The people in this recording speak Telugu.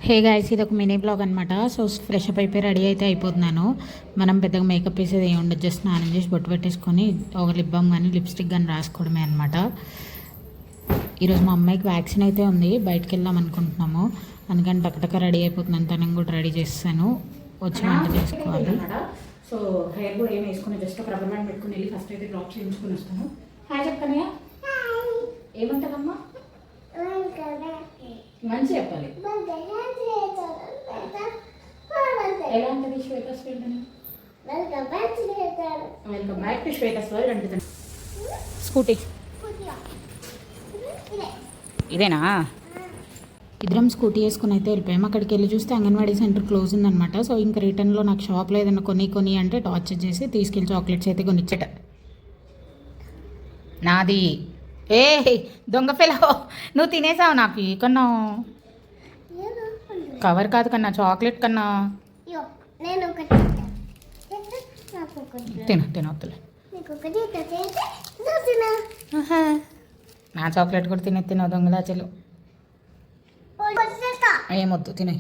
హే గాయ్స్, ఇది ఒక మినీ బ్లాగ్ అనమాట. సో ఫ్రెష్ అప్ అయిపోయి రెడీ అయితే అయిపోతున్నాను. మనం పెద్దగా మేకప్ వేసేది ఏమి ఉండదు, జస్ట్ స్నానం చేసి బొట్టు పెట్టేసుకొని ఒక లిప్ బామ్ కానీ లిప్స్టిక్ కానీ రాసుకోవడమే అనమాట. ఈరోజు మా అమ్మాయికి వ్యాక్సిన్ అయితే ఉంది, బయటకు వెళ్దాం అనుకుంటున్నాము. అందుకని టక్కటక్క రెడీ అయిపోతున్నాను. తనని కూడా రెడీ చేస్తాను, వచ్చి వంట చేసుకోవాలి. సో హెయిర్ కూడా ఏం వేసుకుని జస్ట్ ఒక రబ్బర్ బ్యాండ్ పెట్టుకుని వెళ్ళి ఫస్ట్ అయితే డ్రాప్ చేయించుకుని వస్తాను. హాయ్ చెప్తానయ్యా, ఏమంటారమ్మా? మంచి చెప్పాలి. ఎలా ఉంటుంది శ్వేతాస్ వరల్డ్ అని? Welcome back to Shweta's world అంటుంది. స్కూటీ ఇదేనా? ఇద్దరం స్కూటీ వేసుకుని అయితే వెళ్ళిపోయాం. అక్కడికి వెళ్ళి చూస్తే అంగన్వాడీ సెంటర్ క్లోజ్ ఉందనమాట. సో ఇంకా రిటర్న్లో నాకు షాప్లో ఏదైనా కొని అంటే టార్చర్ చేసి తీసుకెళ్ళి చాక్లెట్స్ అయితే కొనిచ్చట. నాది ఏ దొంగ పిల్ల, నువ్వు తినేసావు. నాకు కన్నా కవర్ కాదు కన్నా, చాక్లెట్ కన్నా. తినొద్దులే. నా చాక్లెట్ కూడా తినవు దొంగలాచలు. ఏమొద్దు, తినే.